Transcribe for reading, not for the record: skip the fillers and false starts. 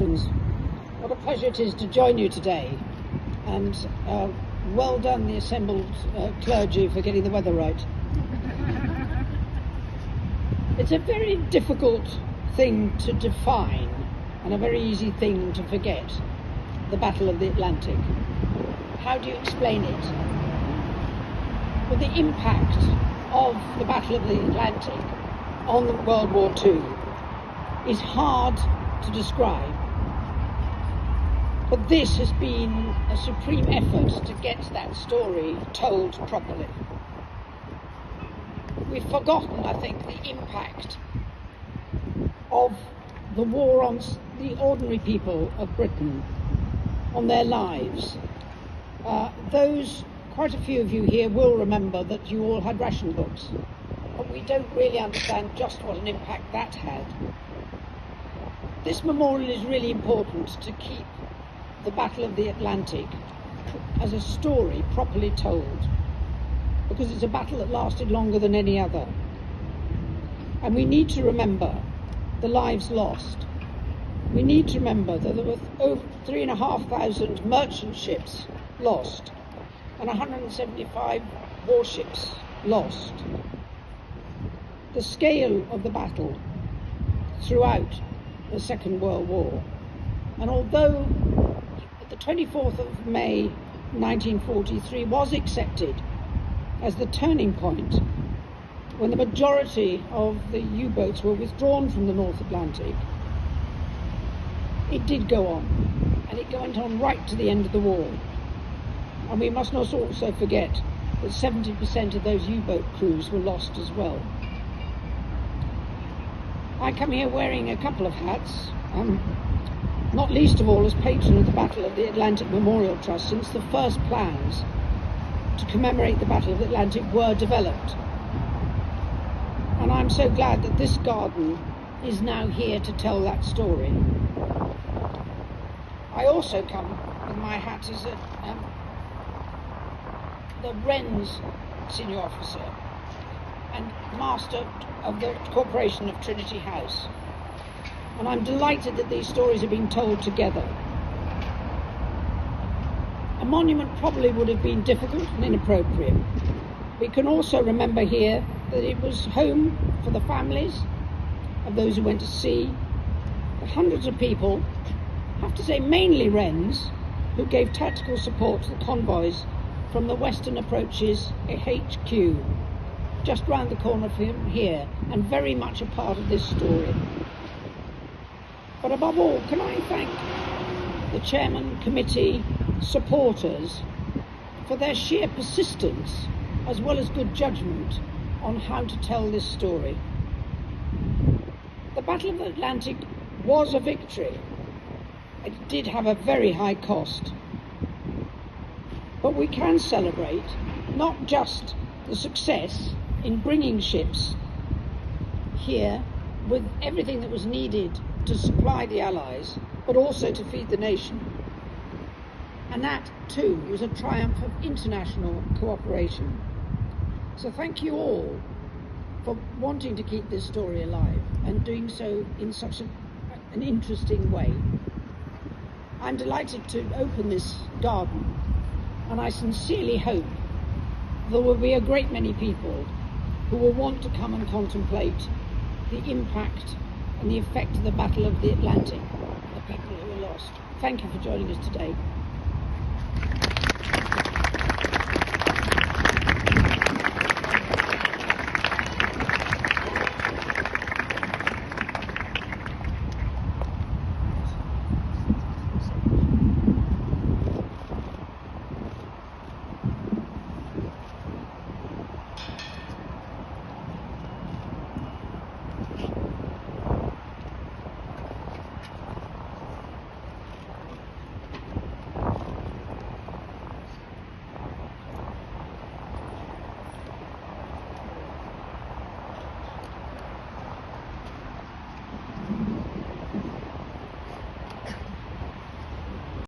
Spartans, what a pleasure it is to join you today, and well done the assembled clergy for getting the weather right. It's a very difficult thing to define and a very easy thing to forget, the Battle of the Atlantic. How do you explain it? Well, the impact of the Battle of the Atlantic on World War II is hard to describe, but this has been a supreme effort to get that story told properly. We've forgotten, I think, the impact of the war on the ordinary people of Britain, on their lives. Quite a few of you here will remember that you all had ration books, but we don't really understand just what an impact that had. This memorial is really important to keep the Battle of the Atlantic as a story properly told, because it's a battle that lasted longer than any other. And we need to remember the lives lost. We need to remember that there were over 3,500 merchant ships lost and 175 warships lost. The scale of the battle throughout the Second World War. And although the 24th of May 1943 was accepted as the turning point, when the majority of the U-boats were withdrawn from the North Atlantic, it did go on, and it went on right to the end of the war. And we must not also forget that 70% of those U-boat crews were lost as well. I come here wearing a couple of hats, not least of all as patron of the Battle of the Atlantic Memorial Trust, since the first plans to commemorate the Battle of the Atlantic were developed. And I'm so glad that this garden is now here to tell that story. I also come with my hat as the Wren's senior officer and master of the Corporation of Trinity House. And I'm delighted that these stories are being told together. A monument probably would have been difficult and inappropriate. We can also remember here that it was home for the families of those who went to sea, the hundreds of people, I have to say mainly Wrens, who gave tactical support to the convoys from the western approaches HQ, just round the corner from here, and very much a part of this story. But above all, can I thank the chairman, committee, supporters for their sheer persistence as well as good judgment on how to tell this story. The Battle of the Atlantic was a victory. It did have a very high cost. But we can celebrate not just the success in bringing ships here with everything that was needed to supply the Allies, but also to feed the nation. And that, too, was a triumph of international cooperation. So thank you all for wanting to keep this story alive and doing so in such an interesting way. I'm delighted to open this garden, and I sincerely hope there will be a great many people who will want to come and contemplate the impact and the effect of the Battle of the Atlantic, the people who were lost. Thank you for joining us today.